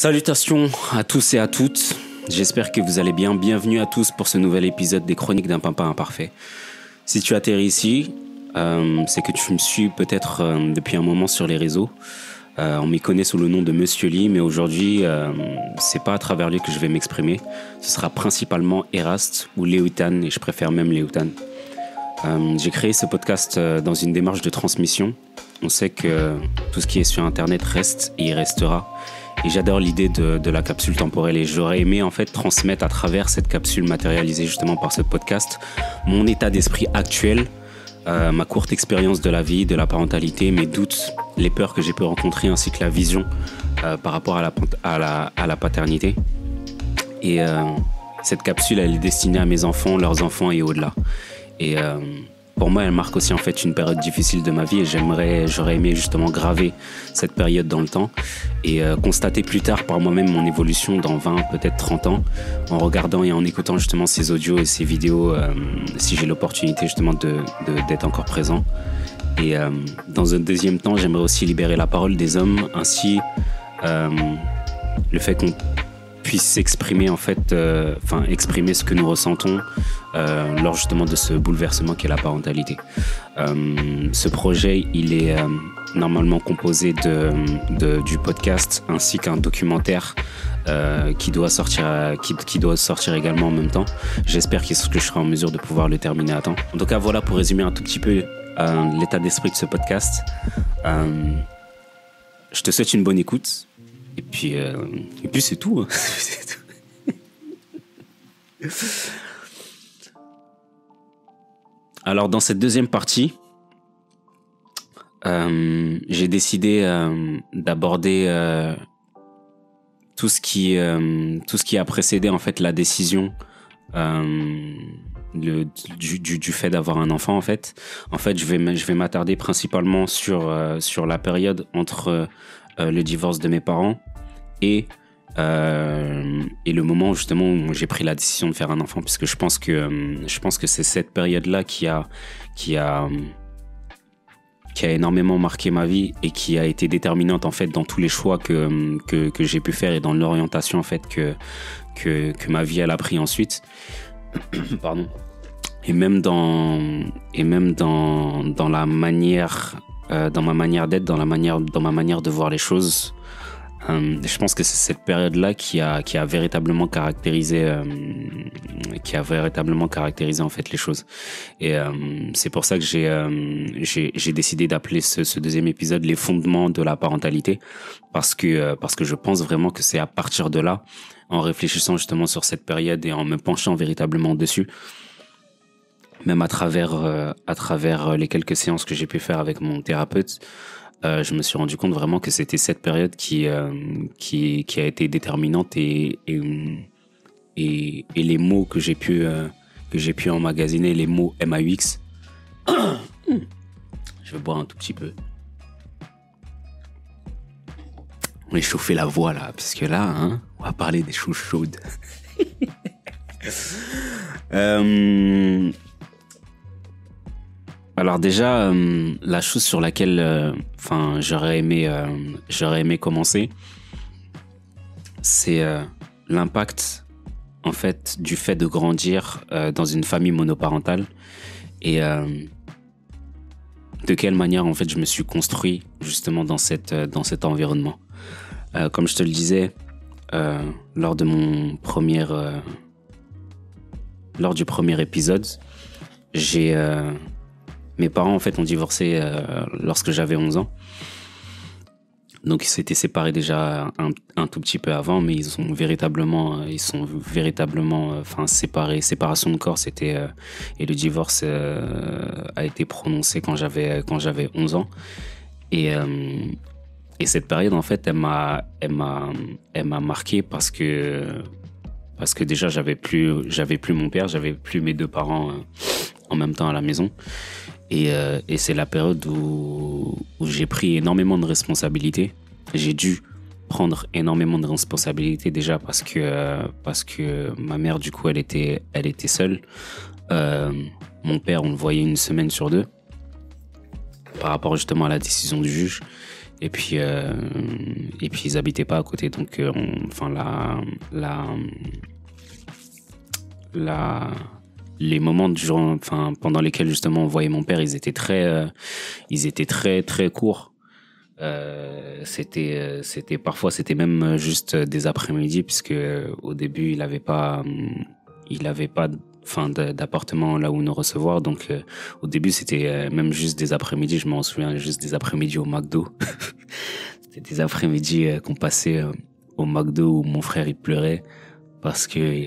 Salutations à tous et à toutes, j'espère que vous allez bien. Bienvenue à tous pour ce nouvel épisode des Chroniques d'un Pimpin Imparfait. Si tu atterris ici, c'est que tu me suis peut-être depuis un moment sur les réseaux. On m'y connaît sous le nom de Monsieur Lee, mais aujourd'hui, c'est pas à travers lui que je vais m'exprimer. Ce sera principalement Erast ou Léoutan, et je préfère même Léoutan. J'ai créé ce podcast dans une démarche de transmission. On sait que tout ce qui est sur Internet reste et il restera. Et j'adore l'idée de la capsule temporelle et j'aurais aimé en fait transmettre à travers cette capsule matérialisée justement par ce podcast mon état d'esprit actuel, ma courte expérience de la vie, de la parentalité, mes doutes, les peurs que j'ai pu rencontrer ainsi que la vision par rapport à la paternité. Et cette capsule elle est destinée à mes enfants, leurs enfants et au-delà. Et pour moi, elle marque aussi en fait une période difficile de ma vie et j'aurais aimé justement graver cette période dans le temps et constater plus tard par moi-même mon évolution dans 20, peut-être 30 ans, en regardant et en écoutant justement ces audios et ces vidéos, si j'ai l'opportunité justement d'être encore présent. Et dans un deuxième temps, j'aimerais aussi libérer la parole des hommes, ainsi le fait qu'on puisse s'exprimer en fait, exprimer ce que nous ressentons lors justement de ce bouleversement qu'est la parentalité. Ce projet, il est normalement composé du podcast ainsi qu'un documentaire qui doit sortir également en même temps. J'espère que je serai en mesure de pouvoir le terminer à temps. En tout cas, voilà pour résumer un tout petit peu l'état d'esprit de ce podcast. Je te souhaite une bonne écoute. Et puis c'est tout. C'est tout. Alors, dans cette deuxième partie, j'ai décidé d'aborder tout ce qui a précédé en fait la décision du fait d'avoir un enfant en fait. En fait, je vais m'attarder principalement sur la période entre le divorce de mes parents et le moment justement où j'ai pris la décision de faire un enfant, puisque je pense que c'est cette période-là qui a énormément marqué ma vie et qui a été déterminante en fait dans tous les choix que j'ai pu faire et dans l'orientation en fait que ma vie elle a pris ensuite. Pardon. Et même dans la manière dans ma manière d'être, dans ma manière de voir les choses. Je pense que c'est cette période-là qui a véritablement caractérisé en fait les choses. Et c'est pour ça que j'ai décidé d'appeler ce deuxième épisode les fondements de la parentalité, parce que je pense vraiment que c'est à partir de là, en réfléchissant justement sur cette période et en me penchant véritablement dessus, même à travers les quelques séances que j'ai pu faire avec mon thérapeute, je me suis rendu compte vraiment que c'était cette période qui a été déterminante et les mots que j'ai pu emmagasiner, les mots MAUX. Je vais boire un tout petit peu. On va chauffer la voix là, parce que là, on va parler des choses chaudes. Alors déjà, la chose sur laquelle j'aurais aimé commencer, c'est l'impact en fait du fait de grandir dans une famille monoparentale et de quelle manière en fait je me suis construit justement dans cet environnement. Comme je te le disais lors du premier épisode, mes parents en fait ont divorcé lorsque j'avais 11 ans. Donc ils s'étaient séparés déjà un tout petit peu avant, mais ils sont véritablement séparés. Séparation de corps, c'était et le divorce a été prononcé quand j'avais 11 ans. Et cette période en fait, elle m'a marqué parce que déjà j'avais plus mon père, j'avais plus mes deux parents en même temps à la maison. Et c'est la période où j'ai pris énormément de responsabilités. J'ai dû prendre énormément de responsabilités déjà parce que ma mère du coup elle était seule. Mon père on le voyait une semaine sur deux par rapport justement à la décision du juge. Et puis ils habitaient pas à côté, donc les moments pendant lesquels justement on voyait mon père, ils étaient très très courts. C'était même juste des après-midi, puisque au début il avait pas d'appartement là où nous recevoir, donc au début c'était même juste des après-midi. Je m'en souviens, juste des après-midi au McDo. C'était des après-midi qu'on passait au McDo, où mon frère il pleurait parce que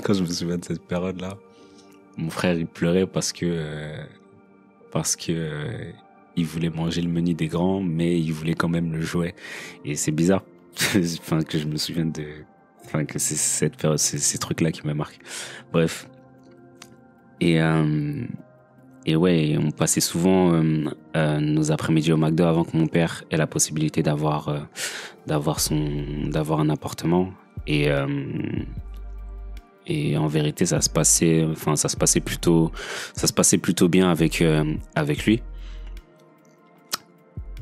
quand je me souviens de cette période là, mon frère il pleurait parce que il voulait manger le menu des grands, mais il voulait quand même le jouet. Et c'est bizarre que je me souvienne que c'est cette période, ces trucs-là qui me marquent. Bref. Et ouais, on passait souvent nos après-midi au McDo avant que mon père ait la possibilité d'avoir un appartement. Et en vérité, ça se passait plutôt bien avec lui.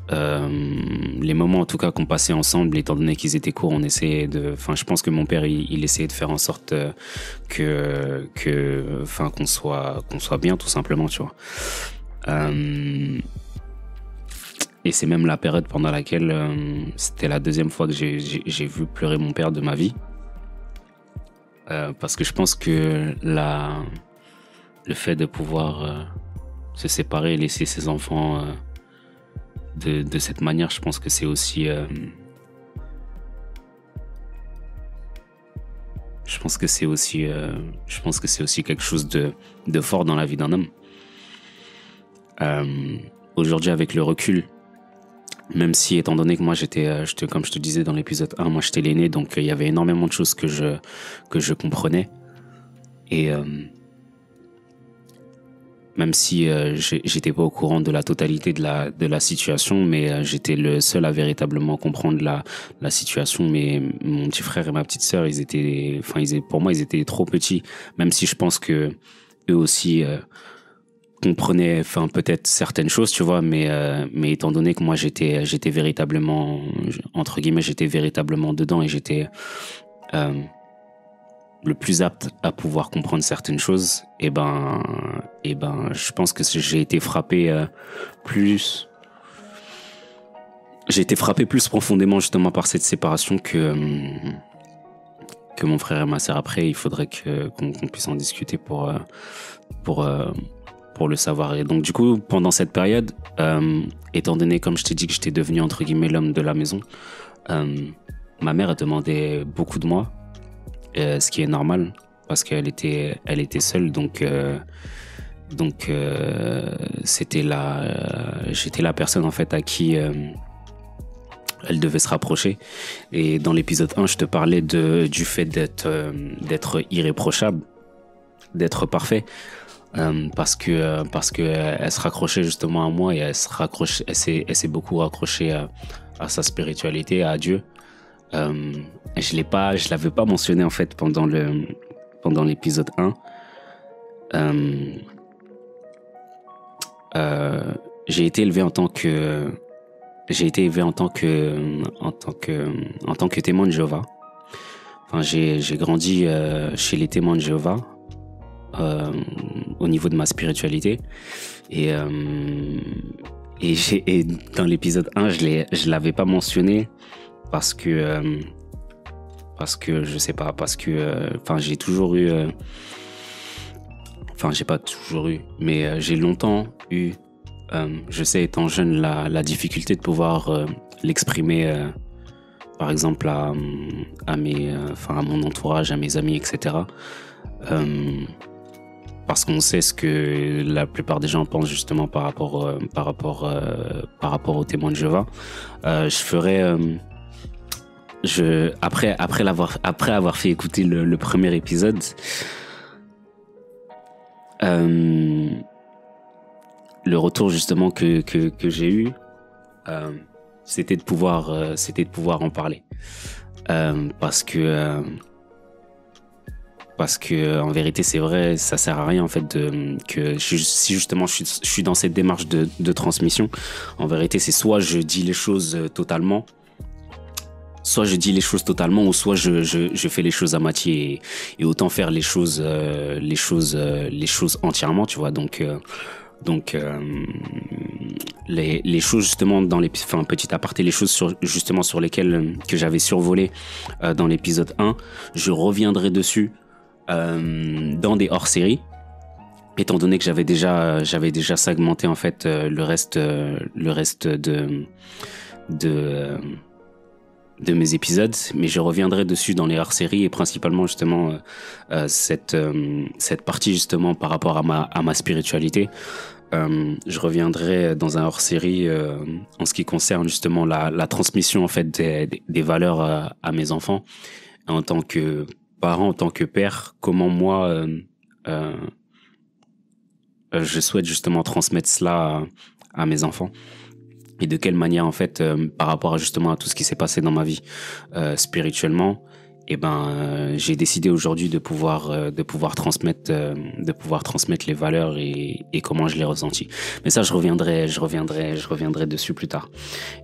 Les moments en tout cas qu'on passait ensemble, étant donné qu'ils étaient courts, je pense que mon père il essayait de faire en sorte qu'on soit bien, tout simplement, tu vois. Et c'est même la période pendant laquelle c'était la deuxième fois que j'ai vu pleurer mon père de ma vie. Parce que je pense que le fait de pouvoir se séparer et laisser ses enfants de cette manière, je pense que c'est aussi quelque chose de fort dans la vie d'un homme. Aujourd'hui, avec le recul, même si, étant donné que moi comme je te disais dans l'épisode 1, moi j'étais l'aîné, donc il y avait énormément de choses que je comprenais. Et même si j'étais pas au courant de la totalité de la situation, mais j'étais le seul à véritablement comprendre la situation. Mais mon petit frère et ma petite sœur, pour moi, ils étaient trop petits, même si je pense que eux aussi comprenaient peut-être certaines choses, tu vois, mais étant donné que moi j'étais véritablement, entre guillemets, j'étais véritablement dedans, et j'étais le plus apte à pouvoir comprendre certaines choses, et ben je pense que j'ai été frappé plus profondément justement par cette séparation que mon frère et ma sœur. Après, il faudrait qu'on puisse en discuter pour le savoir. Et donc du coup, pendant cette période, étant donné, comme je t'ai dit, que j'étais devenu entre guillemets l'homme de la maison, ma mère demandait beaucoup de moi. Ce qui est normal, parce qu'elle était seule, donc j'étais la personne en fait à qui elle devait se rapprocher. Et dans l'épisode 1, je te parlais du fait d'être irréprochable, d'être parfait, parce que elle se raccrochait justement à moi, et elle s'est beaucoup raccrochée à sa spiritualité, à Dieu. Je l'avais pas mentionné en fait pendant l'épisode 1. J'ai été élevé en tant que témoin de Jéhovah. Enfin, j'ai grandi chez les témoins de Jéhovah au niveau de ma spiritualité, et dans l'épisode 1, je l'avais pas mentionné parce que je sais pas, parce que j'ai toujours eu j'ai pas toujours eu, mais j'ai longtemps eu, je sais, étant jeune, la difficulté de pouvoir l'exprimer, par exemple à mon entourage, à mes amis, etc. Parce qu'on sait ce que la plupart des gens pensent justement par rapport aux témoins de Jéhovah. Après avoir fait écouter le premier épisode, le retour justement que j'ai eu, c'était de pouvoir en parler, parce que parce que en vérité c'est vrai, ça sert à rien en fait si justement je suis dans cette démarche de transmission. En vérité, c'est soit je dis les choses totalement, ou soit je fais les choses à moitié, et autant faire les choses entièrement, tu vois. Donc les choses justement petit aparté, les choses justement sur lesquelles que j'avais survolé dans l'épisode 1, je reviendrai dessus dans des hors-séries, étant donné que j'avais déjà segmenté en fait le reste de mes épisodes, mais je reviendrai dessus dans les hors-séries, et principalement justement cette partie justement par rapport à ma spiritualité. Je reviendrai dans un hors-série en ce qui concerne justement la transmission en fait des valeurs à mes enfants, en tant que parent, en tant que père, comment moi je souhaite justement transmettre cela à mes enfants, et de quelle manière en fait par rapport justement à tout ce qui s'est passé dans ma vie spirituellement, et j'ai décidé aujourd'hui de pouvoir transmettre les valeurs et comment je les ressentis. Mais ça, je reviendrai dessus plus tard.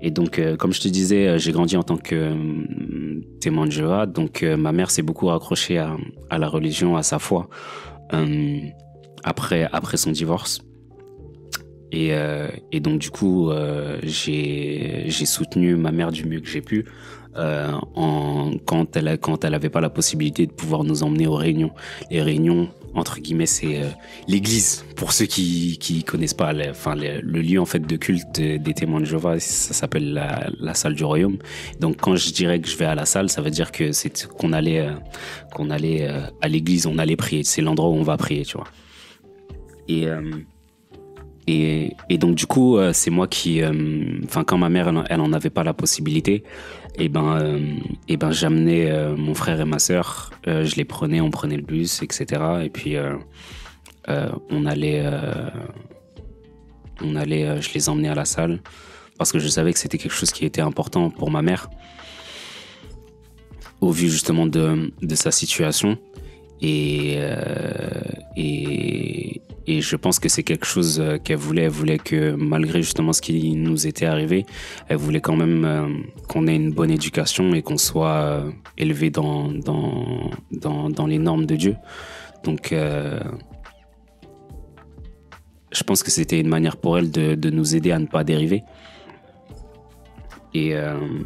Et donc comme je te disais, j'ai grandi en tant que témoin de Jéhovah. Donc ma mère s'est beaucoup raccrochée à la religion, à sa foi après son divorce. Et donc du coup j'ai soutenu ma mère du mieux que j'ai pu quand elle avait pas la possibilité de pouvoir nous emmener aux réunions. Les réunions, entre guillemets, c'est l'église, pour ceux qui connaissent pas, le lieu en fait de culte des témoins de Jéhovah, ça s'appelle la salle du royaume. Donc quand je dirais que je vais à la salle, ça veut dire que c'est qu'on allait à l'église, on allait prier, c'est l'endroit où on va prier, tu vois. Et donc du coup c'est moi qui quand ma mère elle en avait pas la possibilité, et j'amenais mon frère et ma sœur, on prenait le bus, etc. Et puis on allait je les emmenais à la salle, parce que je savais que c'était quelque chose qui était important pour ma mère au vu justement de sa situation. Et je pense que c'est quelque chose qu'elle voulait. Elle voulait que malgré justement ce qui nous était arrivé, elle voulait quand même qu'on ait une bonne éducation et qu'on soit élevé dans les normes de Dieu. Donc je pense que c'était une manière pour elle de nous aider à ne pas dériver. Et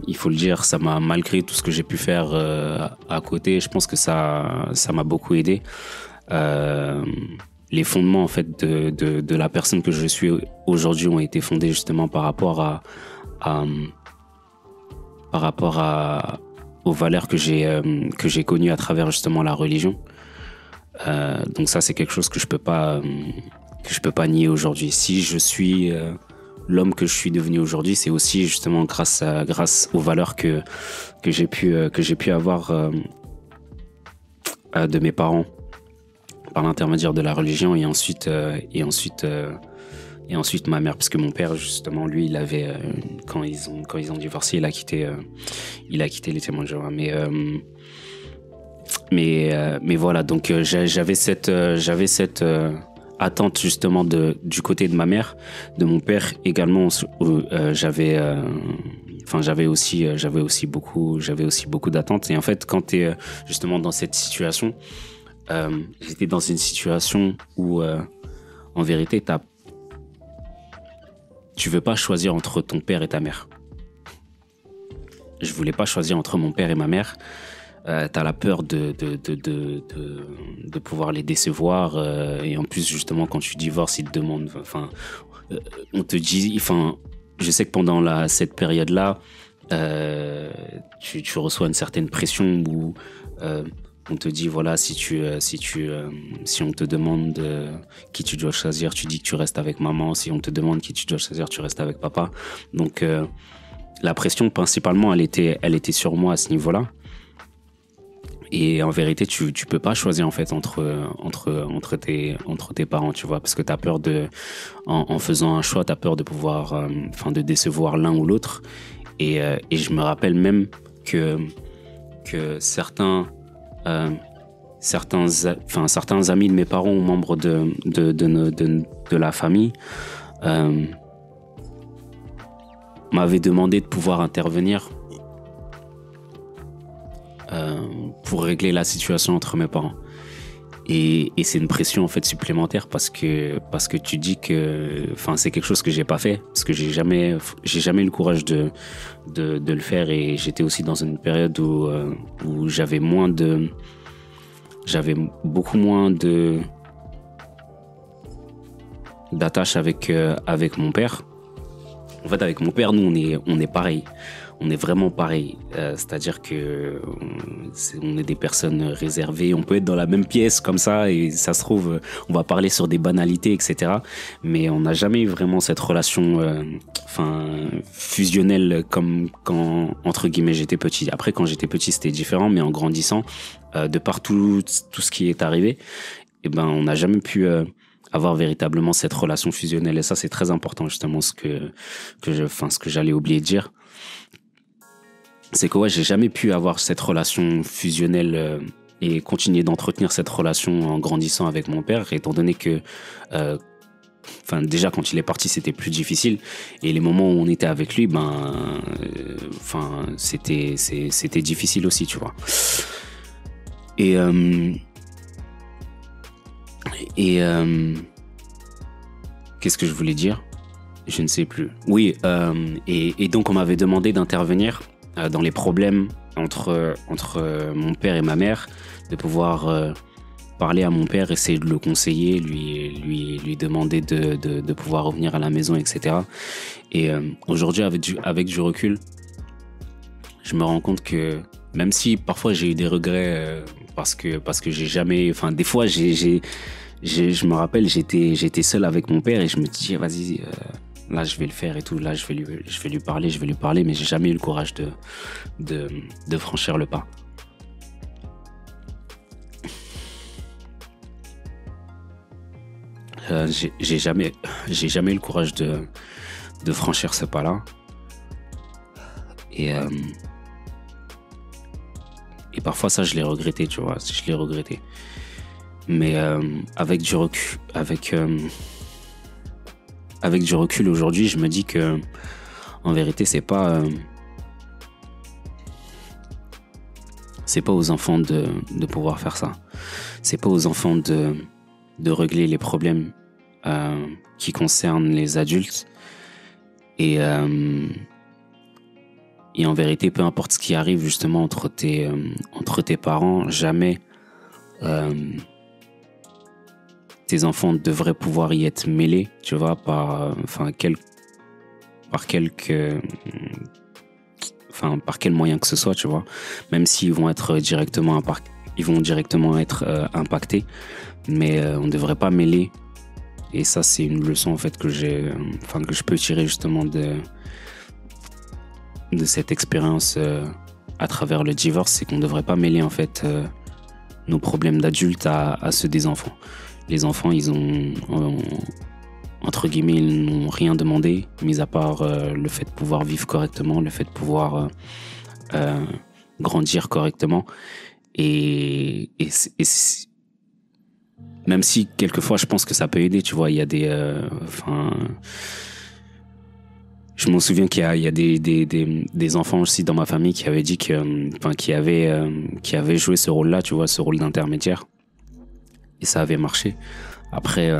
il faut le dire, ça m'a, malgré tout ce que j'ai pu faire à côté, je pense que ça m'a beaucoup aidé. Les fondements en fait de la personne que je suis aujourd'hui ont été fondés justement par rapport aux valeurs que j'ai connues à travers justement la religion. Donc ça, c'est quelque chose que je peux pas nier aujourd'hui. Si je suis l'homme que je suis devenu aujourd'hui, c'est aussi justement grâce aux valeurs que j'ai pu avoir de mes parents par l'intermédiaire de la religion, et ensuite ma mère, parce que mon père justement lui il avait quand ils ont divorcé, il a quitté les témoins de Jéhovah. Mais voilà, donc j'avais cette attente justement du côté de ma mère. De mon père également, j'avais aussi beaucoup d'attentes. Et en fait, quand tu es justement dans cette situation, j'étais dans une situation où en vérité tu veux pas choisir entre ton père et ta mère. Je voulais pas choisir entre mon père et ma mère. T'as la peur de pouvoir les décevoir, et en plus justement quand tu divorces, ils te demandent, on te dit, je sais que pendant cette période là tu reçois une certaine pression où on te dit voilà, si on te demande qui tu dois choisir, tu dis que tu restes avec maman. Si on te demande qui tu dois choisir, tu restes avec papa. Donc la pression principalement elle était sur moi à ce niveau-là. Et en vérité, tu peux pas choisir en fait entre tes parents, tu vois, parce que t'as peur en faisant un choix, t'as peur de pouvoir de décevoir l'un ou l'autre. Et je me rappelle même que certains certains amis de mes parents ou membres de la famille m'avaient demandé de pouvoir intervenir pour régler la situation entre mes parents. Et c'est une pression en fait supplémentaire parce que tu dis que, enfin, c'est quelque chose que j'ai pas fait, parce que j'ai jamais eu le courage de le faire, et j'étais aussi dans une période où j'avais beaucoup moins d'attache avec mon père. En fait, avec mon père, nous on est pareil. On est vraiment pareil. C'est-à-dire que on est des personnes réservées. On peut être dans la même pièce comme ça et ça se trouve, on va parler sur des banalités, etc. Mais on n'a jamais eu vraiment cette relation fusionnelle comme quand, entre guillemets, j'étais petit. Après, quand j'étais petit, c'était différent, mais en grandissant, de par tout ce qui est arrivé, on n'a jamais pu avoir véritablement cette relation fusionnelle. Et ça, c'est très important, justement, ce que j'allais oublier de dire. C'est que j'ai jamais pu avoir cette relation fusionnelle et continuer d'entretenir cette relation en grandissant avec mon père, étant donné que déjà quand il est parti, c'était plus difficile, et les moments où on était avec lui, c'était difficile aussi, tu vois. Et qu'est-ce que je voulais dire ? Je ne sais plus. Oui, et donc on m'avait demandé d'intervenir dans les problèmes entre mon père et ma mère, de pouvoir parler à mon père, essayer de le conseiller, lui demander de pouvoir revenir à la maison, etc. Et aujourd'hui, avec du recul, je me rends compte que même si parfois j'ai eu des regrets parce que j'ai jamais, des fois je me rappelle, j'étais seul avec mon père et je me dis vas-y, là je vais le faire et tout, là je vais lui parler, mais j'ai jamais eu le courage de franchir le pas. J'ai jamais eu le courage de franchir ce pas-là. Et parfois ça je l'ai regretté, tu vois, je l'ai regretté. Mais avec du recul aujourd'hui, je me dis que en vérité c'est pas aux enfants de pouvoir faire ça. C'est pas aux enfants de régler les problèmes qui concernent les adultes. Et en vérité, peu importe ce qui arrive justement entre tes parents, jamais tes enfants devraient pouvoir y être mêlés, tu vois, par quel moyen que ce soit, tu vois, même s'ils vont être directement impactés, mais on ne devrait pas mêler. Et ça, c'est une leçon en fait que je peux tirer justement de cette expérience à travers le divorce, c'est qu'on ne devrait pas mêler en fait nos problèmes d'adultes à ceux des enfants. Les enfants, ils ont entre guillemets, ils n'ont rien demandé, mis à part le fait de pouvoir vivre correctement, le fait de pouvoir grandir correctement. Et même si quelquefois je pense que ça peut aider, tu vois, il y a des je me souviens qu'il y a des enfants aussi dans ma famille qui avaient dit qui avaient joué ce rôle-là, tu vois, ce rôle d'intermédiaire, et ça avait marché. Après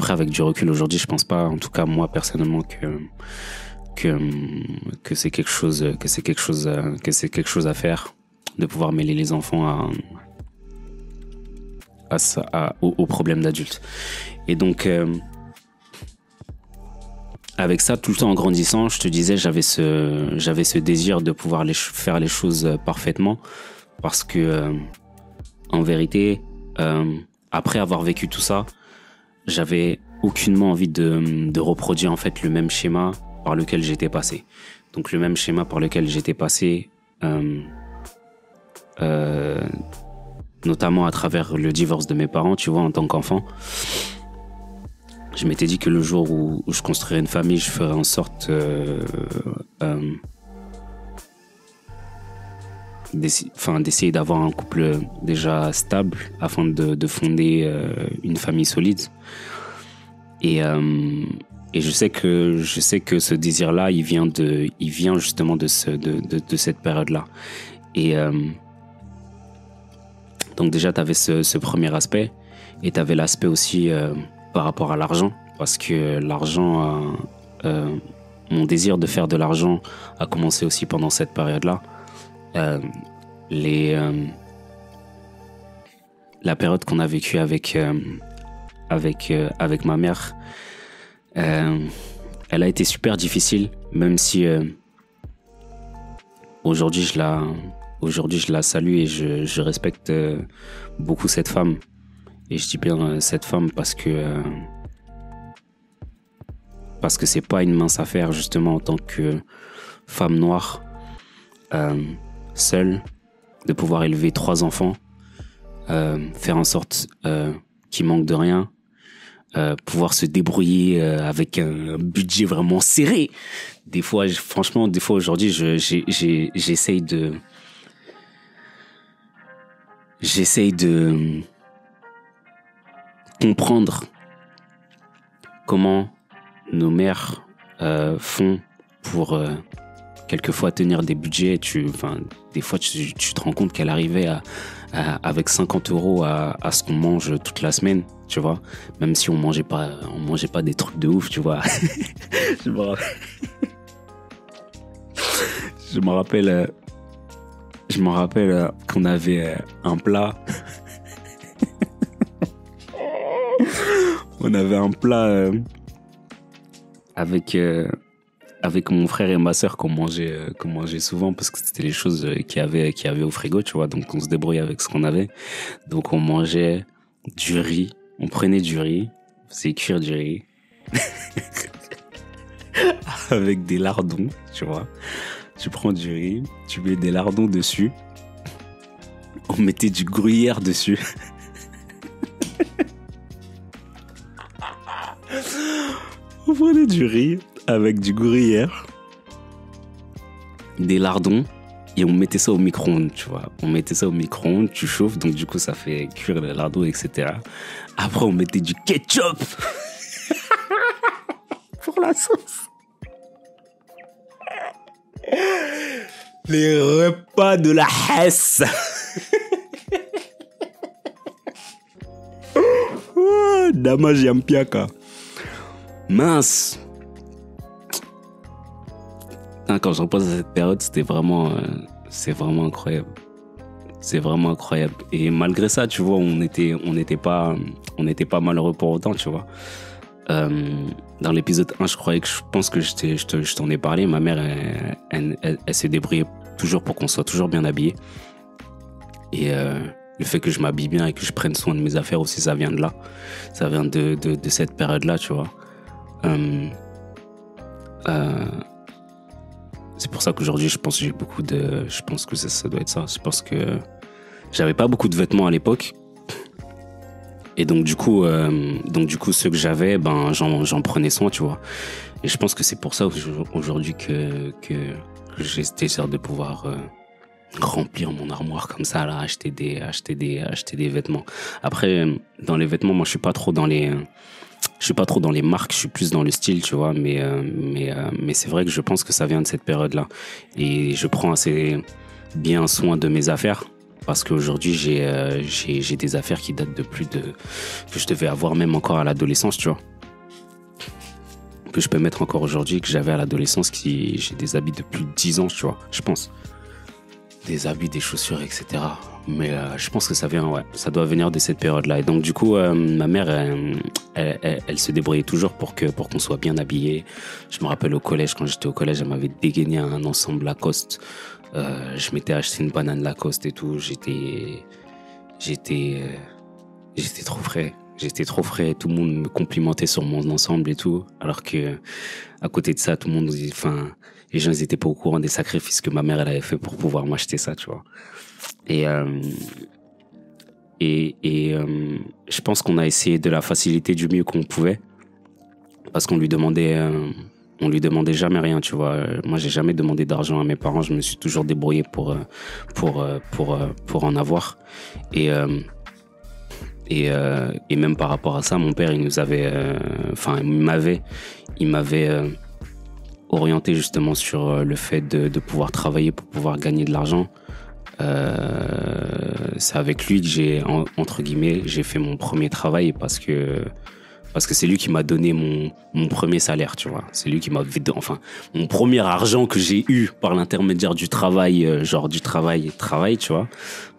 avec du recul aujourd'hui, je pense pas, en tout cas moi personnellement, que c'est quelque chose à faire, de pouvoir mêler les enfants aux problèmes d'adultes. Et donc avec ça, tout le temps en grandissant, je te disais, j'avais ce désir de pouvoir faire les choses parfaitement, parce que en vérité, après avoir vécu tout ça, j'avais aucunement envie de reproduire en fait le même schéma par lequel j'étais passé. Donc le même schéma par lequel j'étais passé, notamment à travers le divorce de mes parents, tu vois, en tant qu'enfant. Je m'étais dit que le jour où je construirais une famille, je ferais en sorte d'essayer d'avoir un couple déjà stable afin de fonder une famille solide. Et je sais que ce désir-là, il vient justement de cette période-là. Et donc déjà, tu avais ce premier aspect, et tu avais l'aspect aussi par rapport à l'argent, parce que l'argent, mon désir de faire de l'argent a commencé aussi pendant cette période-là. La période qu'on a vécue avec ma mère, elle a été super difficile, même si aujourd'hui je la salue et je respecte beaucoup cette femme. Et je dis bien cette femme parce que c'est pas une mince affaire, justement, en tant que femme noire, seule, de pouvoir élever 3 enfants, faire en sorte qu'ils manquent de rien, pouvoir se débrouiller avec un budget vraiment serré. Des fois aujourd'hui, j'essaye de comprendre comment nos mères font pour quelquefois tenir des budgets. Des fois, tu te rends compte qu'elle arrivait avec 50 € à ce qu'on mange toute la semaine, tu vois. Même si on mangeait pas des trucs de ouf, tu vois. Je me rappelle qu'on avait un plat. On avait un plat avec mon frère et ma sœur qu'on mangeait souvent, parce que c'était les choses qu'il y avait au frigo, tu vois. Donc on se débrouillait avec ce qu'on avait. Donc on mangeait du riz, on prenait du riz, on faisait cuire du riz avec des lardons, tu vois. Tu prends du riz, tu mets des lardons dessus, on mettait du gruyère dessus. On prenait du riz avec du gruyère, des lardons, et on mettait ça au micro-ondes, tu vois. On mettait ça au micro-ondes, tu chauffes, donc du coup ça fait cuire le lardon, etc. Après on mettait du ketchup pour la sauce. Les repas de la Hesse. Dama Jampiaka. Mince. Quand je repense à cette période, c'est vraiment incroyable. C'est vraiment incroyable. Et malgré ça, tu vois, on n'était pas malheureux pour autant, tu vois. Dans l'épisode 1, je pense que je t'en ai parlé. Ma mère, elle s'est débrouillée toujours pour qu'on soit toujours bien habillés. Et le fait que je m'habille bien et que je prenne soin de mes affaires aussi, ça vient de là. Ça vient de cette période-là, tu vois. C'est pour ça qu'aujourd'hui, je pense que ça doit être ça. Je pense que j'avais pas beaucoup de vêtements à l'époque. Et donc du coup, ceux que j'avais, j'en prenais soin, tu vois. Et je pense que c'est pour ça aujourd'hui que j'ai ce désir de pouvoir remplir mon armoire comme ça, là, acheter des vêtements. Après, dans les vêtements, moi, je suis pas trop dans les marques, je suis plus dans le style, tu vois. Mais c'est vrai que je pense que ça vient de cette période-là. Et je prends assez bien soin de mes affaires. Parce qu'aujourd'hui, j'ai des affaires qui datent que je devais avoir même encore à l'adolescence, tu vois. Que je peux mettre encore aujourd'hui, que j'avais à l'adolescence, j'ai des habits de plus de 10 ans, tu vois, je pense. Des habits, des chaussures, etc. Mais je pense que ça doit venir de cette période-là. Et donc, du coup, ma mère, elle se débrouillait toujours pour qu'on soit bien habillés. Je me rappelle au collège, quand j'étais au collège, elle m'avait dégainé un ensemble Lacoste. Je m'étais acheté une banane Lacoste et tout. J'étais trop frais. Tout le monde me complimentait sur mon ensemble et tout. Alors que, à côté de ça, tout le monde, les gens, ils étaient pas au courant des sacrifices que ma mère, elle avait fait pour pouvoir m'acheter ça, tu vois. Et je pense qu'on a essayé de la faciliter du mieux qu'on pouvait. Parce qu'on lui demandait on lui demandait jamais rien, tu vois. Moi, j'ai jamais demandé d'argent à mes parents. Je me suis toujours débrouillé pour en avoir. Et, euh, et même par rapport à ça, mon père, il nous avait, il m'avait orienté justement sur le fait de pouvoir travailler pour pouvoir gagner de l'argent. C'est avec lui que entre guillemets, j'ai fait mon premier travail parce que c'est lui qui m'a donné mon premier salaire, tu vois. C'est lui qui m'a enfin, mon premier argent que j'ai eu par l'intermédiaire du travail, genre du travail, tu vois.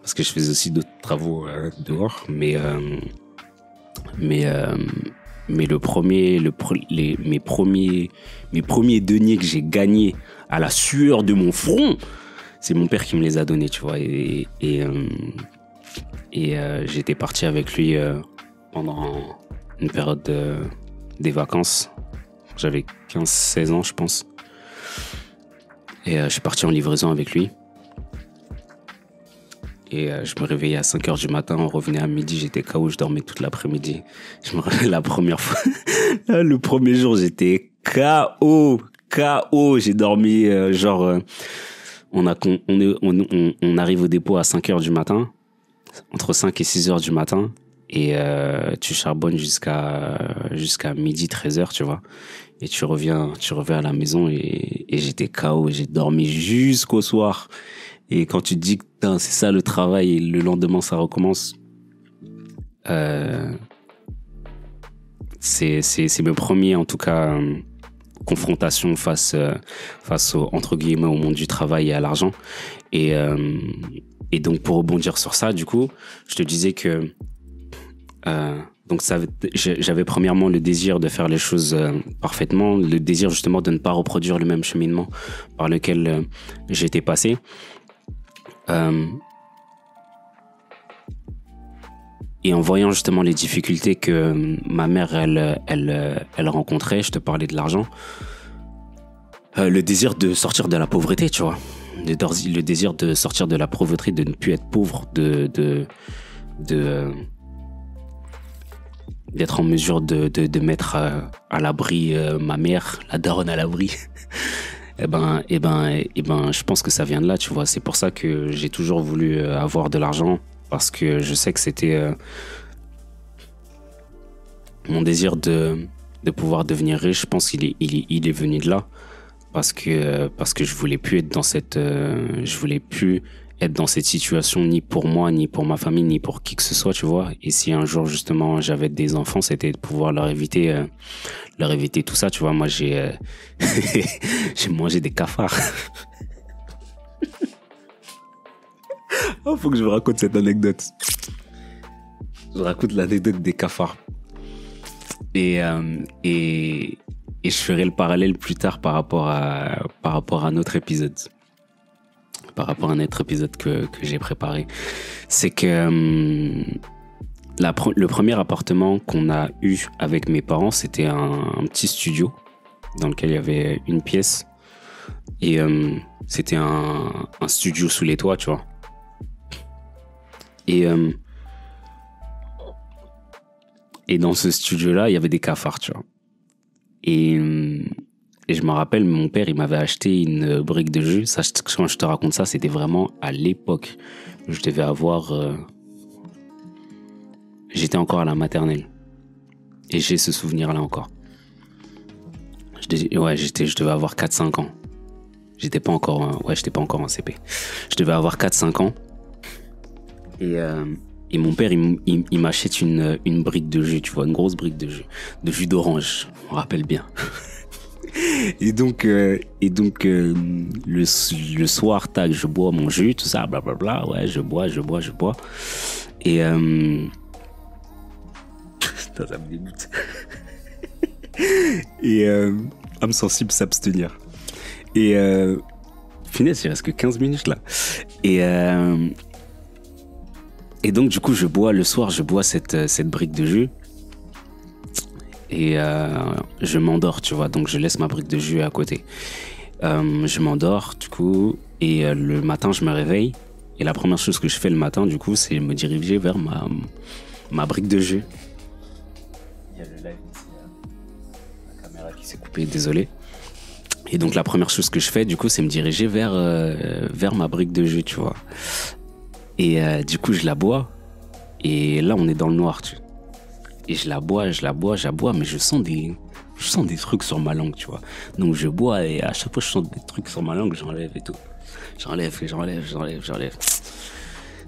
Parce que je faisais aussi d'autres travaux dehors, mais mes premiers deniers que j'ai gagnés à la sueur de mon front, c'est mon père qui me les a donnés, tu vois. J'étais parti avec lui pendant une période des vacances. J'avais 15-16 ans, je pense. Et je suis parti en livraison avec lui. Et je me réveillais à 5h du matin, on revenait à midi, j'étais KO, je dormais toute l'après-midi. Je me réveillais la première fois. Le premier jour, j'étais KO. J'ai dormi on arrive au dépôt à 5h du matin, entre 5 et 6h du matin, et tu charbonnes jusqu'à midi, 13h, tu vois. Et tu reviens à la maison et j'étais KO, j'ai dormi jusqu'au soir. Et quand tu te dis que c'est ça le travail et le lendemain ça recommence, c'est mes premiers en tout cas confrontations face au, entre guillemets, au monde du travail et à l'argent. Et donc pour rebondir sur ça, du coup, je te disais que donc j'avais premièrement le désir de faire les choses parfaitement, le désir justement de ne pas reproduire le même cheminement par lequel j'étais passé. Et en voyant justement les difficultés que ma mère elle rencontrait, je te parlais de l'argent, le désir de sortir de la pauvreté, tu vois, le désir de sortir de la pauvreté, de ne plus être pauvre, d'être en mesure de mettre à l'abri ma mère, la daronne à l'abri. Eh ben, je pense que ça vient de là, tu vois. C'est pour ça que j'ai toujours voulu avoir de l'argent, parce que je sais que c'était mon désir de pouvoir devenir riche. Je pense qu'il est venu de là, parce que je voulais plus être dans cette situation, ni pour moi, ni pour ma famille, ni pour qui que ce soit, tu vois. Et si un jour justement j'avais des enfants, c'était de pouvoir leur éviter tout ça, tu vois. Moi j'ai mangé des cafards. Oh, faut que je vous raconte cette anecdote. Je raconte l'anecdote des cafards. Et je ferai le parallèle plus tard par rapport à notre épisode. Par rapport à un autre épisode que j'ai préparé. C'est que le premier appartement qu'on a eu avec mes parents, c'était un petit studio dans lequel il y avait une pièce. Et c'était un studio sous les toits, tu vois. Et dans ce studio-là, il y avait des cafards, tu vois. Et je me rappelle, mon père, il m'avait acheté une brique de jus. Ça, quand je te raconte ça, c'était vraiment à l'époque. Je devais avoir... J'étais encore à la maternelle. Et j'ai ce souvenir-là encore. Je devais avoir 4-5 ans. J'étais pas encore en CP. Je devais avoir 4-5 ans. Et mon père, il m'achète une brique de jus, tu vois, une grosse brique de jus d'orange, on rappelle bien. Et donc le soir, tac, je bois mon jus, tout ça, blablabla, ouais, je bois. Et putain, ça me dégoûte. Et âme sensible, s'abstenir. Et finesse, il reste que 15 minutes là. Et donc du coup, le soir, je bois cette brique de jus. Et je m'endors, tu vois. Donc je laisse ma brique de jus à côté. Je m'endors, du coup. Et le matin, je me réveille. Et la première chose que je fais le matin, du coup, c'est me diriger vers ma brique de jus. Il y a le live ici, la caméra qui s'est coupée, désolé. Et donc la première chose que je fais, du coup, c'est me diriger vers ma brique de jus, tu vois. Et du coup, je la bois. Et là, on est dans le noir, tu vois. Et je la bois, mais je sens des trucs sur ma langue, tu vois. Donc je bois et à chaque fois que je sens des trucs sur ma langue, j'enlève et tout. J'enlève.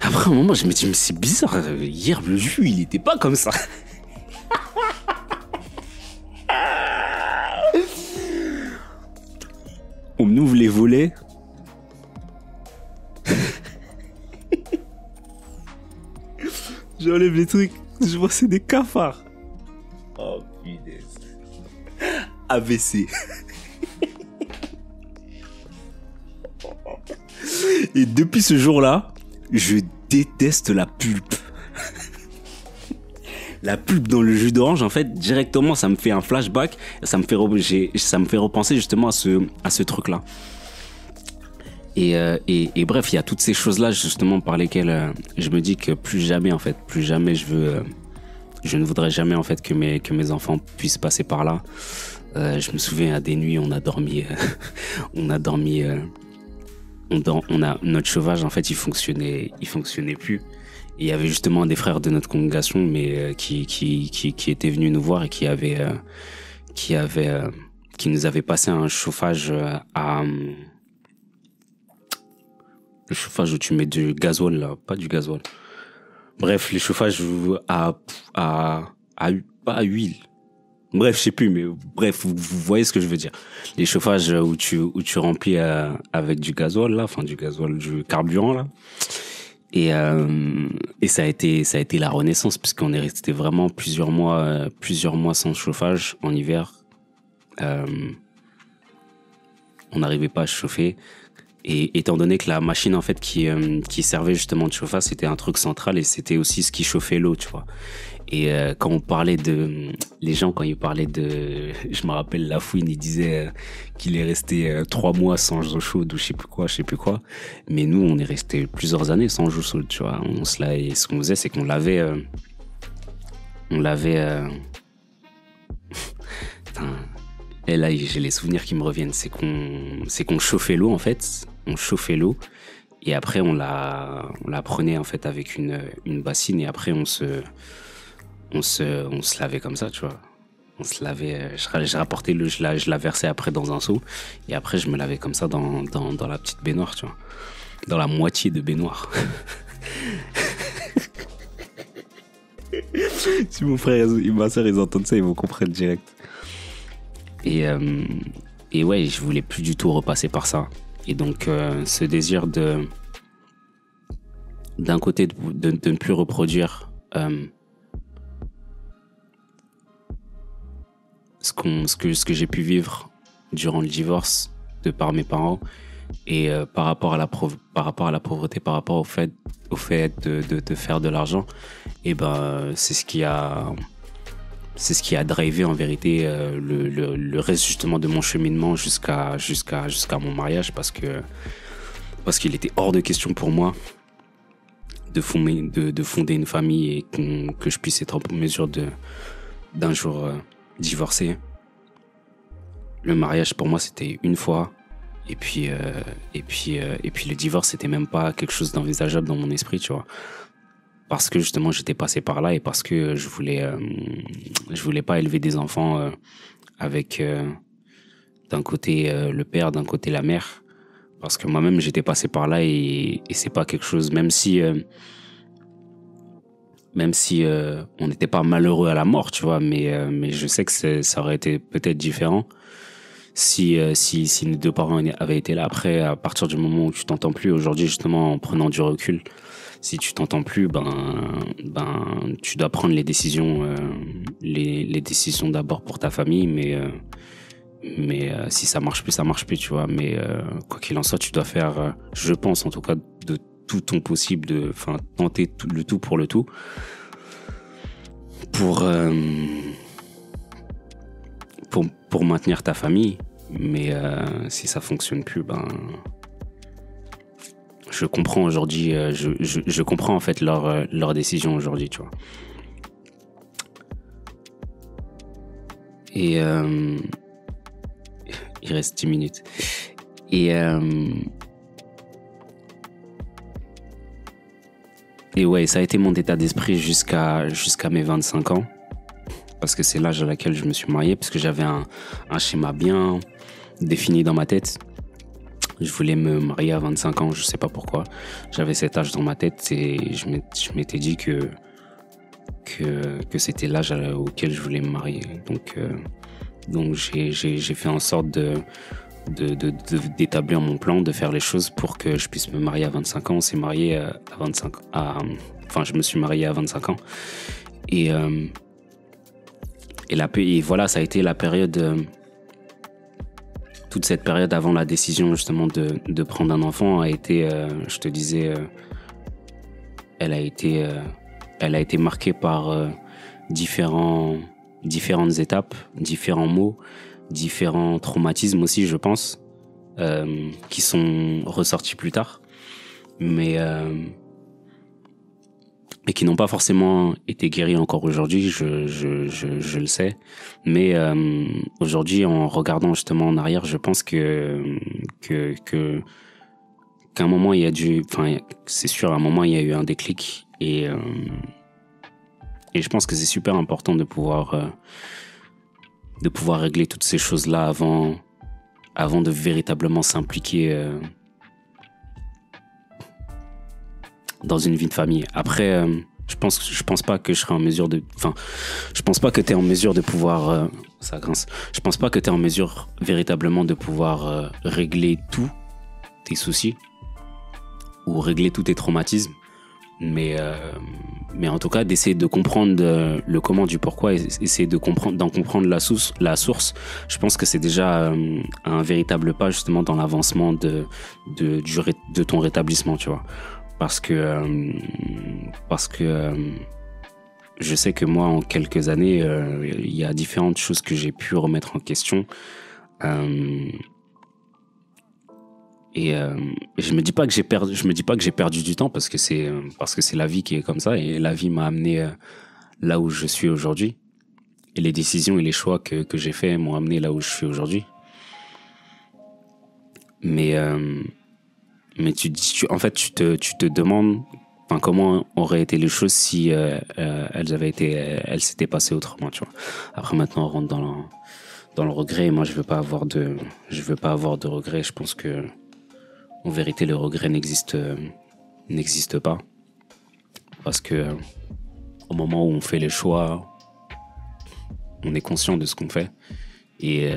Après un moment, je me dis, mais c'est bizarre, hier le jus, il était pas comme ça. On m'ouvre les volets. J'enlève les trucs, je vois c'est des cafards. Oh punaise. AVC. Et depuis ce jour-là, je déteste la pulpe. La pulpe dans le jus d'orange, en fait, directement, ça me fait un flashback. Ça me fait repenser justement à ce truc-là. Et bref, il y a toutes ces choses-là justement par lesquelles je me dis que plus jamais je ne voudrais jamais en fait que mes enfants puissent passer par là. Je me souviens à des nuits, notre chauffage en fait il fonctionnait plus. Et il y avait justement des frères de notre congrégation mais qui étaient venus nous voir et qui nous avaient passé un chauffage le chauffage où tu mets du gasoil là, pas du gasoil. Bref, les chauffages pas à huile. Bref, je sais plus, mais bref, vous voyez ce que je veux dire. Les chauffages où tu remplis avec du gasoil là, enfin du carburant là. Et ça a été la renaissance puisqu'on est resté vraiment plusieurs mois sans chauffage en hiver. On n'arrivait pas à se chauffer. Et étant donné que la machine en fait qui servait justement de chauffage, c'était un truc central et c'était aussi ce qui chauffait l'eau, tu vois. Et quand on parlait les gens quand ils parlaient je me rappelle Lafouine, il disait qu'il est resté 3 mois sans eau chaude ou je sais plus quoi. Mais nous, on est resté plusieurs années sans eau chaude, tu vois. Et ce qu'on faisait, c'est qu'on lavait. Et là, j'ai les souvenirs qui me reviennent. C'est qu'on chauffait l'eau en fait. On chauffait l'eau et après on la prenait en fait avec une bassine et après on se lavait comme ça, tu vois. On se lavait, je rapportais l'eau, je la versais après dans un seau et après je me lavais comme ça dans la petite baignoire, tu vois. Dans la moitié de baignoire. Si mon frère et ma soeur ils entendent ça, ils vont comprendre direct. Et ouais, je voulais plus du tout repasser par ça. Et donc, ce désir d'un côté de ne plus reproduire ce que j'ai pu vivre durant le divorce de par mes parents et par rapport à la pauvreté, par rapport au fait de faire de l'argent, et c'est ce qui a drivé en vérité le reste justement de mon cheminement jusqu'à mon mariage parce qu'il était hors de question pour moi de fonder une famille et que je puisse être en mesure d'un jour divorcer. Le mariage pour moi c'était une fois et puis le divorce c'était même pas quelque chose d'envisageable dans mon esprit, tu vois. Parce que justement j'étais passé par là et parce que je voulais pas élever des enfants avec d'un côté le père, d'un côté la mère, parce que moi-même j'étais passé par là et c'est pas quelque chose, même si on n'était pas malheureux à la mort, tu vois, mais je sais que ça aurait été peut-être différent si nos deux parents avaient été là. Après, à partir du moment où tu t'entends plus, aujourd'hui justement en prenant du recul, si tu t'entends plus, tu dois prendre les décisions d'abord pour ta famille, mais si ça marche plus, tu vois. Mais quoi qu'il en soit, tu dois faire, je pense en tout cas, de tout ton possible, tenter le tout pour le tout, pour maintenir ta famille. Mais si ça fonctionne plus, je comprends aujourd'hui, je comprends en fait leur décision aujourd'hui, tu vois. Et qu'il reste 10 minutes. Et ouais, ça a été mon état d'esprit jusqu'à mes 25 ans. Parce que c'est l'âge à laquelle je me suis marié, parce que j'avais un schéma bien défini dans ma tête. Je voulais me marier à 25 ans, je sais pas pourquoi. J'avais cet âge dans ma tête et je m'étais dit que c'était l'âge auquel je voulais me marier. Donc j'ai fait en sorte d'établir mon plan, de faire les choses pour que je puisse me marier à 25 ans. On s'est marié je me suis marié à 25 ans. Et voilà, ça a été la période, toute cette période avant la décision justement de prendre un enfant a été, je te disais, elle a été marquée par différentes étapes, différents mots, différents traumatismes aussi, je pense, qui sont ressortis plus tard, mais qui n'ont pas forcément été guéris encore aujourd'hui, je le sais. Mais aujourd'hui, en regardant justement en arrière, je pense qu'à un moment, c'est sûr, à un moment, il y a eu un déclic. Et je pense que c'est super important de pouvoir régler toutes ces choses-là avant de véritablement s'impliquer dans une vie de famille. Après, je pense pas que je serai en mesure je pense pas que t'es en mesure de pouvoir, ça grince. Je pense pas que t'es en mesure véritablement de pouvoir régler tous tes soucis ou régler tous tes traumatismes. Mais en tout cas, d'essayer de comprendre le comment du pourquoi, essayer d'en comprendre la source, je pense que c'est déjà un véritable pas justement dans l'avancement de ton rétablissement, tu vois. Parce que je sais que moi, en quelques années, il y a différentes choses que j'ai pu remettre en question. Et je me dis pas que j'ai perdu du temps parce que c'est la vie qui est comme ça, et la vie m'a amené là où je suis aujourd'hui, et les décisions et les choix que j'ai faits m'ont amené là où je suis aujourd'hui. Mais tu te demandes comment auraient été les choses si elles s'étaient passées autrement, tu vois. Après, maintenant, on rentre dans le regret, et moi, je veux pas avoir de regret. Je pense que en vérité, le regret n'existe pas, parce que au moment où on fait les choix, on est conscient de ce qu'on fait, et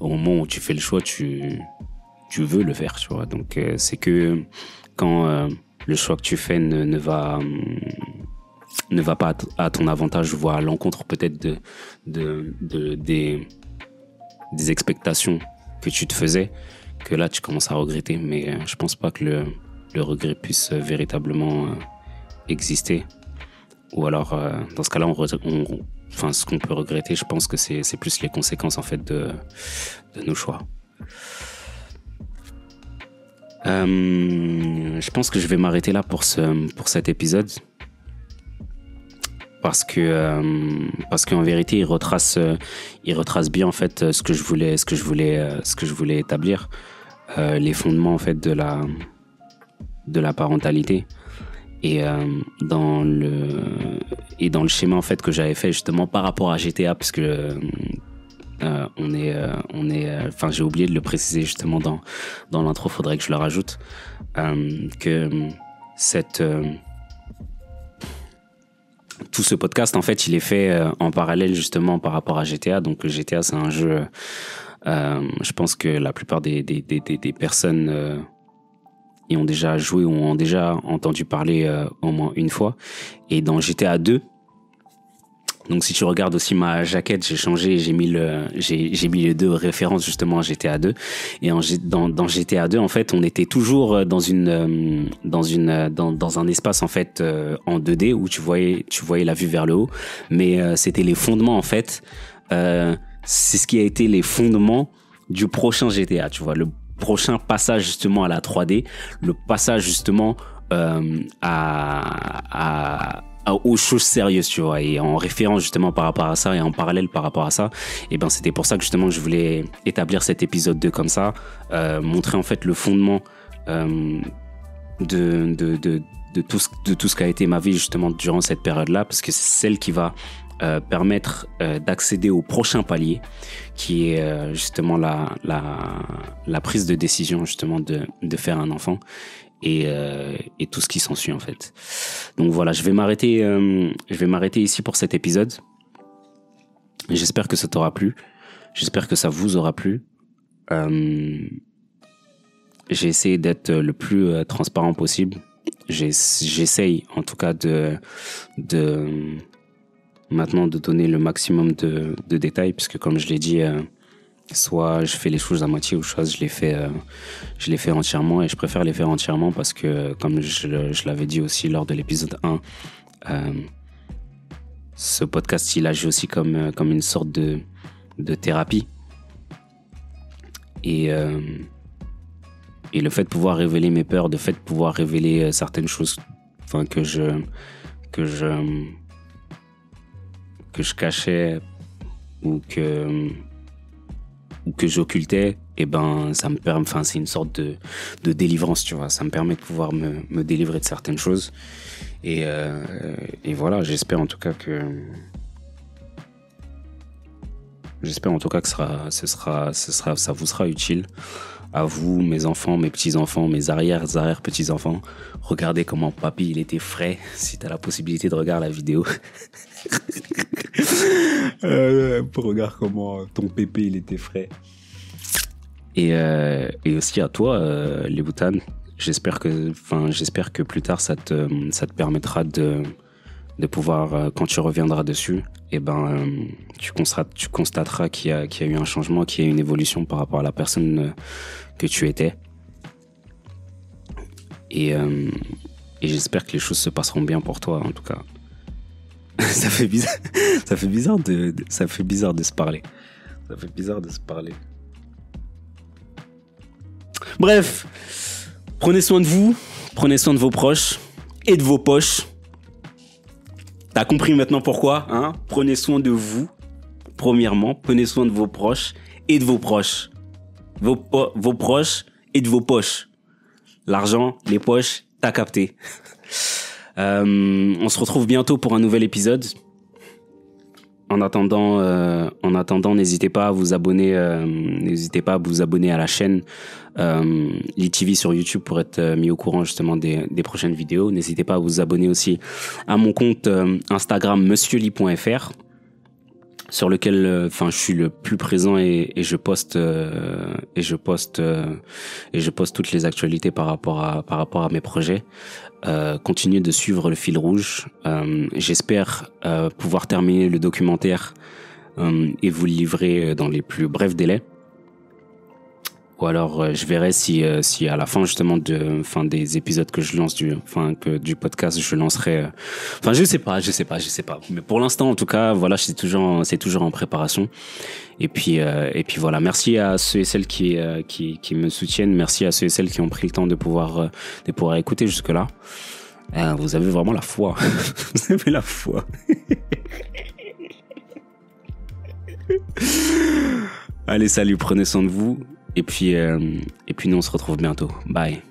au moment où tu fais le choix, tu veux le faire, tu vois. Donc c'est que quand le choix que tu fais ne va pas à ton avantage, ou à l'encontre peut-être des expectations que tu te faisais, que là tu commences à regretter. Mais je pense pas que le regret puisse véritablement exister. Ou alors dans ce cas-là, ce qu'on peut regretter, je pense que c'est plus les conséquences en fait de nos choix. Je pense que je vais m'arrêter là pour cet épisode, parce qu'en vérité il retrace bien en fait ce que je voulais établir, les fondements en fait de la parentalité, et dans le schéma en fait que j'avais fait justement par rapport à GTA, parce que j'ai oublié de le préciser justement dans l'intro, faudrait que je le rajoute, que tout ce podcast en fait il est fait en parallèle justement par rapport à GTA. Donc GTA, c'est un jeu, je pense que la plupart des personnes y ont déjà joué ou ont déjà entendu parler au moins une fois. Et dans GTA 2, donc si tu regardes aussi ma jaquette, j'ai changé, j'ai mis les deux références justement à GTA 2. Et dans GTA 2, en fait, on était toujours dans un espace en fait en 2D où tu voyais la vue vers le haut, mais c'était les fondements en fait. C'est ce qui a été les fondements du prochain GTA, tu vois, le prochain passage justement à la 3D, le passage justement à aux choses sérieuses, tu vois, et en référence justement par rapport à ça et en parallèle par rapport à ça, et ben c'était pour ça que justement je voulais établir cet épisode 2 comme ça, montrer en fait le fondement de tout ce qu'a été ma vie justement durant cette période-là, parce que c'est celle qui va permettre d'accéder au prochain palier, qui est justement la prise de décision justement de faire un enfant. Et tout ce qui s'ensuit en fait. Donc voilà, je vais m'arrêter ici pour cet épisode. J'espère que ça t'aura plu. J'espère que ça vous aura plu. J'ai essayé d'être le plus transparent possible. J'essaye en tout cas de maintenant de donner le maximum de détails, puisque comme je l'ai dit, soit je fais les choses à moitié ou soit je les fais entièrement, et je préfère les faire entièrement parce que comme je l'avais dit aussi lors de l'épisode 1, ce podcast il agit aussi comme une sorte de thérapie, et le fait de pouvoir révéler mes peurs, le fait de pouvoir révéler certaines choses que je cachais ou que j'occultais, et ben ça me permet, c'est une sorte de délivrance, tu vois, ça me permet de pouvoir me délivrer de certaines choses, et voilà, j'espère en tout cas que ça vous sera utile, à vous, mes enfants, mes petits-enfants, mes arrière-petits-enfants. Regardez comment papy il était frais, si t'as la possibilité de regarder la vidéo. Regarde comment ton pépé il était frais. Et aussi à toi, les boutanes. J'espère que plus tard ça te permettra de pouvoir, quand tu reviendras dessus, et ben tu constateras qu'il y a eu un changement, qu'il y a eu une évolution par rapport à la personne que tu étais. Et j'espère que les choses se passeront bien pour toi, en tout cas. Ça fait bizarre de se parler. Ça fait bizarre de se parler. Bref, prenez soin de vous, prenez soin de vos proches et de vos poches. T'as compris maintenant pourquoi, hein? Prenez soin de vous, premièrement. Prenez soin de vos proches et de vos proches. Vos proches et de vos poches. L'argent, les poches, t'as capté. On se retrouve bientôt pour un nouvel épisode. En attendant, n'hésitez pas à vous abonner. N'hésitez pas à vous abonner à la chaîne LiTV sur YouTube pour être mis au courant justement des prochaines vidéos. N'hésitez pas à vous abonner aussi à mon compte Instagram monsieurli.fr, sur lequel je suis le plus présent, et je poste toutes les actualités par rapport à mes projets. Continuez de suivre le fil rouge. J'espère pouvoir terminer le documentaire et vous le livrer dans les plus brefs délais. Ou alors je verrai si à la fin justement des épisodes que je lance du podcast, je lancerai. Je sais pas. Mais pour l'instant, en tout cas, voilà, c'est toujours en préparation. Et puis voilà. Merci à ceux et celles qui me soutiennent. Merci à ceux et celles qui ont pris le temps de pouvoir écouter jusque là. Vous avez vraiment la foi. Vous avez la foi. Allez, salut, prenez soin de vous. Et puis nous, on se retrouve bientôt. Bye.